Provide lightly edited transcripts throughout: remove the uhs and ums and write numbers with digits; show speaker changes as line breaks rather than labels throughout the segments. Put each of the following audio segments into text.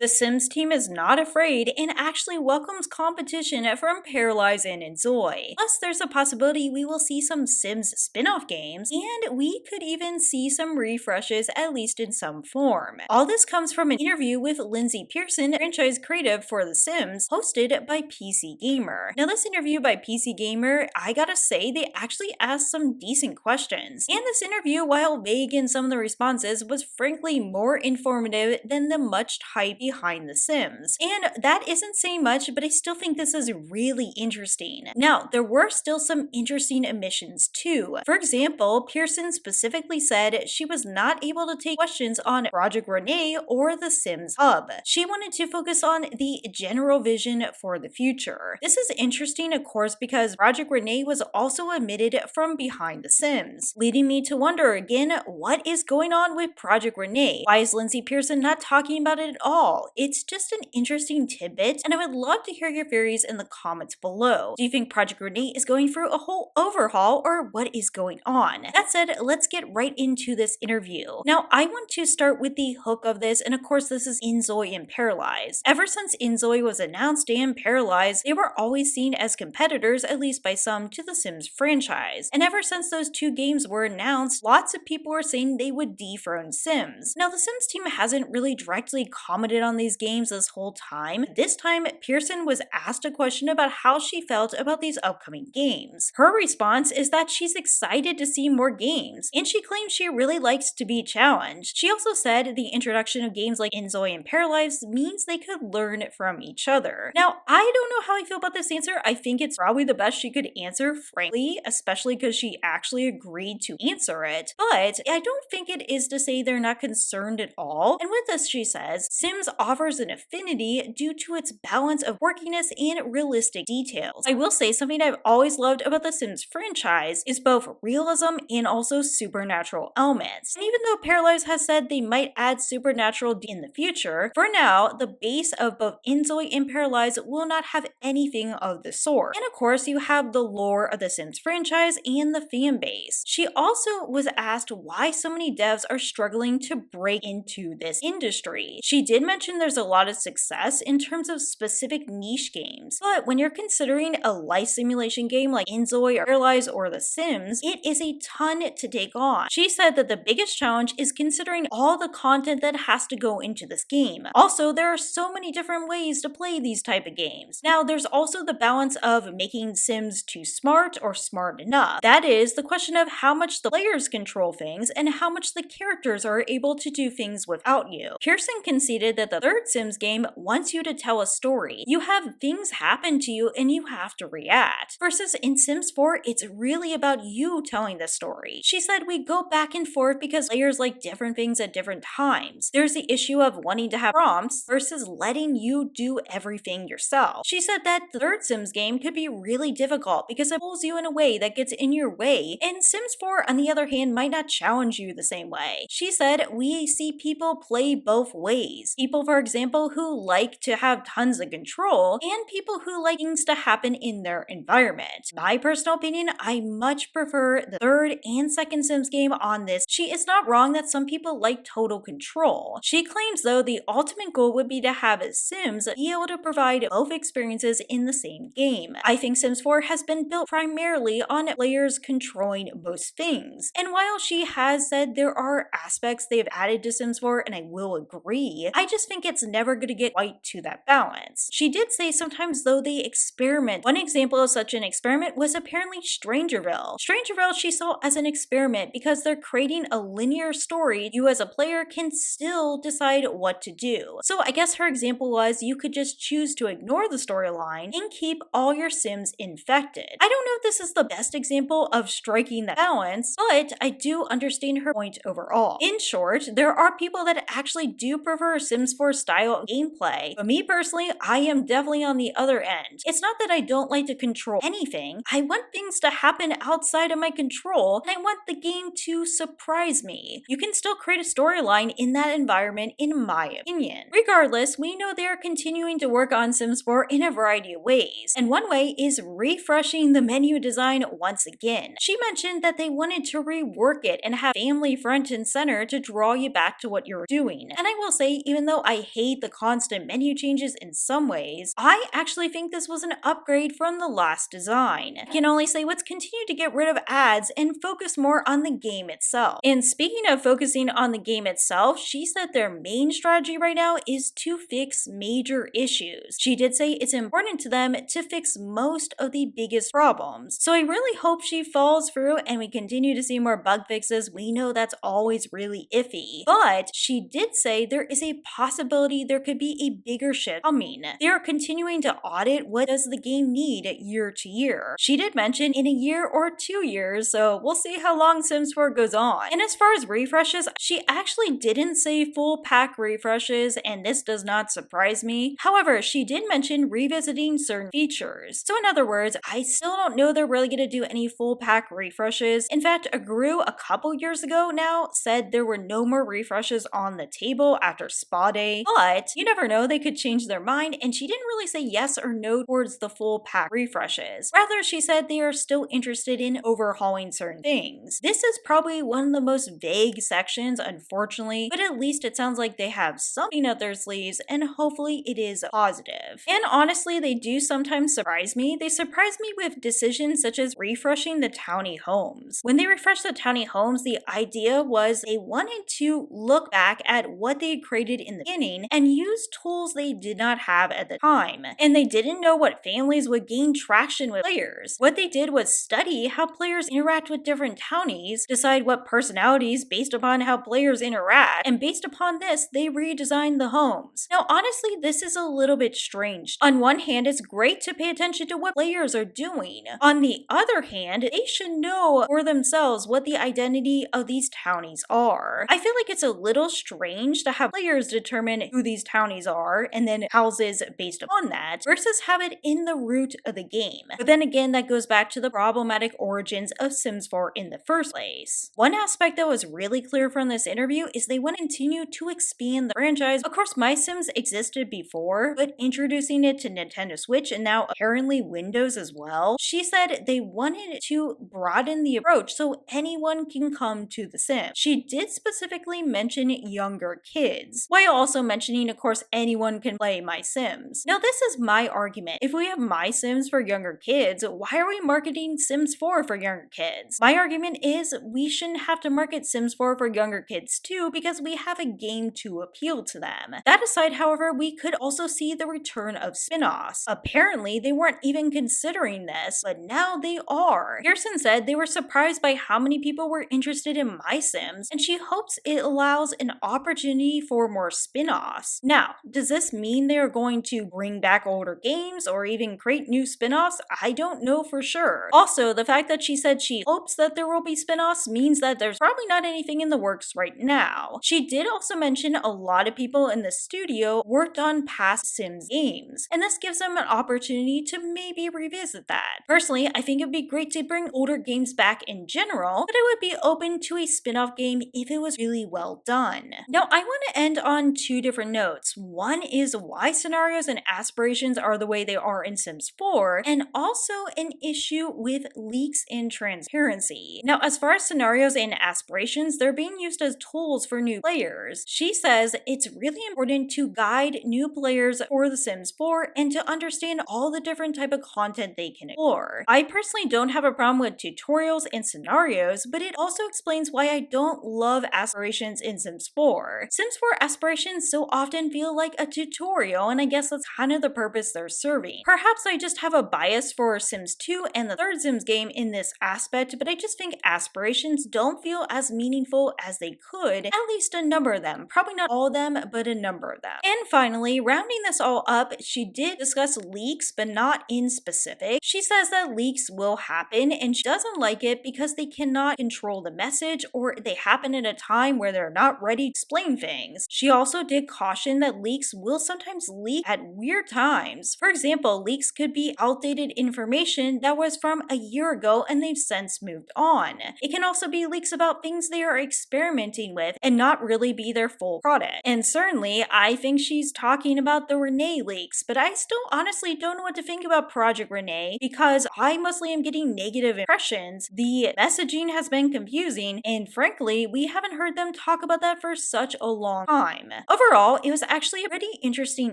The Sims team is not afraid and actually welcomes competition from Paralives and Inzoi. Plus, there's a possibility we will see some Sims spin-off games, and we could even see some refreshes, at least in some form. All this comes from an interview with Lindsay Pearson, franchise creative for The Sims, hosted by PC Gamer. Now, this interview by PC Gamer, I gotta say, they actually asked some decent questions. And this interview, while vague in some of the responses, was frankly more informative than the much hype behind The Sims. And that isn't saying much, but I still think this is really interesting. Now, there were still some interesting omissions too. For example, Pearson specifically said she was not able to take questions on Project Rene or The Sims Hub. She wanted to focus on the general vision for the future. This is interesting, of course, because Project Rene was also omitted from behind The Sims, leading me to wonder again, what is going on with Project Rene? Why is Lindsay Pearson not talking about it at all? It's just an interesting tidbit, and I would love to hear your theories in the comments below. Do you think Project Rene is going through a whole overhaul, or what is going on? That said, let's get right into this interview. Now, I want to start with the hook of this, and of course this is Inzoi and Paralives. Ever since Inzoi was announced and Paralives, they were always seen as competitors, at least by some, to the Sims franchise. And ever since those two games were announced, lots of people were saying they would dethrone Sims. Now, the Sims team hasn't really directly commented on these games this whole time. This time, Pearson was asked a question about how she felt about these upcoming games. Her response is that she's excited to see more games, and she claims she really likes to be challenged. She also said the introduction of games like Inzoi and Paralives means they could learn from each other. Now, I don't know how I feel about this answer. I think it's probably the best she could answer, frankly, especially because she actually agreed to answer it. But I don't think it is to say they're not concerned at all. And with this, she says, Sims offers an affinity due to its balance of quirkiness and realistic details. I will say something I've always loved about the Sims franchise is both realism and also supernatural elements. And even though Paralives has said they might add supernatural in the future, for now, the base of both Inzoi and Paralives will not have anything of the sort. And of course, you have the lore of the Sims franchise and the fan base. She also was asked why so many devs are struggling to break into this industry. She did mention there's a lot of success in terms of specific niche games, but when you're considering a life simulation game like Inzoi or Paralives or The Sims, it is a ton to take on. She said that the biggest challenge is considering all the content that has to go into this game. Also, there are so many different ways to play these type of games. Now, there's also the balance of making Sims too smart or smart enough. That is the question of how much the players control things and how much the characters are able to do things without you. Pearson conceded that the third Sims game wants you to tell a story. You have things happen to you and you have to react. Versus in Sims 4, it's really about you telling the story. She said we go back and forth because players like different things at different times. There's the issue of wanting to have prompts versus letting you do everything yourself. She said that the third Sims game could be really difficult because it pulls you in a way that gets in your way, and Sims 4 on the other hand might not challenge you the same way. She said we see people play both ways. People, for example, who like to have tons of control, and people who like things to happen in their environment. My personal opinion, I much prefer the third and second Sims game on this. She is not wrong that some people like total control. She claims though the ultimate goal would be to have Sims be able to provide both experiences in the same game. I think Sims 4 has been built primarily on players controlling most things. And while she has said there are aspects they've added to Sims 4, and I will agree, I just think it's never going to get quite to that balance. She did say sometimes though they experiment. One example of such an experiment was apparently Strangerville. Strangerville she saw as an experiment because they're creating a linear story. You as a player can still decide what to do. So I guess her example was you could just choose to ignore the storyline and keep all your Sims infected. I don't know if this is the best example of striking that balance, but I do understand her point overall. In short, there are people that actually do prefer Sims 4 style of gameplay, but me personally, I am definitely on the other end. It's not that I don't like to control anything. I want things to happen outside of my control, and I want the game to surprise me. You can still create a storyline in that environment, in my opinion. Regardless, we know they are continuing to work on Sims 4 in a variety of ways, and one way is refreshing the menu design once again. She mentioned that they wanted to rework it and have family front and center to draw you back to what you're doing. And I will say, even though I hate the constant menu changes in some ways, I actually think this was an upgrade from the last design. I can only say let's continue to get rid of ads and focus more on the game itself. And speaking of focusing on the game itself, she said their main strategy right now is to fix major issues. She did say it's important to them to fix most of the biggest problems. So I really hope she follows through and we continue to see more bug fixes. We know that's always really iffy. But she did say there is a possibility there could be a bigger shift coming. They are continuing to audit what does the game need year to year. She did mention in a year or 2 years, so we'll see how long Sims 4 goes on. And as far as refreshes, she actually didn't say full pack refreshes, and this does not surprise me. However, she did mention revisiting certain features. So in other words, I still don't know they're really going to do any full pack refreshes. In fact, Agru a couple years ago now said there were no more refreshes on the table after Spa Day, but you never know, they could change their mind, and she didn't really say yes or no towards the full pack refreshes. Rather, she said they are still interested in overhauling certain things. This is probably one of the most vague sections, unfortunately, but at least it sounds like they have something up their sleeves, and hopefully it is positive. And honestly, they do sometimes surprise me. They surprise me with decisions such as refreshing the townie homes. When they refreshed the townie homes, the idea was they wanted to look back at what they had created in the beginning and use tools they did not have at the time. And they didn't know what families would gain traction with players. What they did was study how players interact with different townies, decide what personalities based upon how players interact, and based upon this, they redesigned the homes. Now, honestly, this is a little bit strange. On one hand, it's great to pay attention to what players are doing. On the other hand, they should know for themselves what the identity of these townies are. I feel like it's a little strange to have players determine who these townies are and then houses based upon that, versus have it in the root of the game. But then again, that goes back to the problematic origins of Sims 4 in the first place. One aspect that was really clear from this interview is they want to continue to expand the franchise. Of course, My Sims existed before, but introducing it to Nintendo Switch and now apparently Windows as well, she said they wanted to broaden the approach so anyone can come to The Sims. She did specifically mention younger kids, while also mentioning, of course, anyone can play My Sims. Now, this is my argument. If we have My Sims for younger kids, why are we marketing Sims 4 for younger kids? My argument is we shouldn't have to market Sims 4 for younger kids too, because we have a game to appeal to them. That aside, however, we could also see the return of spin-offs. Apparently, they weren't even considering this, but now they are. Pearson said they were surprised by how many people were interested in My Sims, and she hopes it allows an opportunity for more spin-offs. Now, does this mean they are going to bring back older games or even create new spin-offs? I don't know for sure. Also, the fact that she said she hopes that there will be spin-offs means that there's probably not anything in the works right now. She did also mention a lot of people in the studio worked on past Sims games, and this gives them an opportunity to maybe revisit that. Personally, I think it would be great to bring older games back in general, but I would be open to a spin-off game if it was really well done. Now, I want to end on two different notes. One is why scenarios and aspirations are the way they are in Sims 4, and also an issue with leaks and transparency. Now, as far as scenarios and aspirations, they're being used as tools for new players. She says it's really important to guide new players for The Sims 4 and to understand all the different type of content they can explore. I personally don't have a problem with tutorials and scenarios, but it also explains why I don't love aspirations in Sims 4. Sims 4 aspirations so often feel like a tutorial, and I guess that's kind of the purpose they're serving. Perhaps I just have a bias for Sims 2 and the third Sims game in this aspect, but I just think aspirations don't feel as meaningful as they could, at least a number of them. Probably not all of them, but a number of them. And finally, rounding this all up, she did discuss leaks, but not in specific. She says that leaks will happen, and she doesn't like it because they cannot control the message, or they happen at a time where they're not ready to explain things. She also did caution that leaks will sometimes leak at weird times. For example, leaks could be outdated information that was from a year ago and they've since moved on. It can also be leaks about things they are experimenting with and not really be their full product. And certainly, I think she's talking about the Rene leaks, but I still honestly don't know what to think about Project Rene because I mostly am getting negative impressions. The messaging has been confusing, and frankly, we haven't heard them talk about that for such a long time. Overall, Overall, it was actually a pretty interesting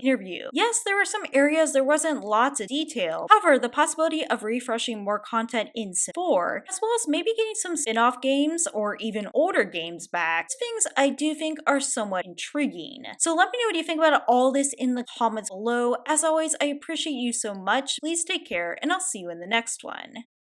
interview. Yes, there were some areas there wasn't lots of detail. However, the possibility of refreshing more content in Sims 4, as well as maybe getting some spin-off games or even older games back, things I do think are somewhat intriguing. So let me know what you think about all this in the comments below. As always, I appreciate you so much. Please take care, and I'll see you in the next one.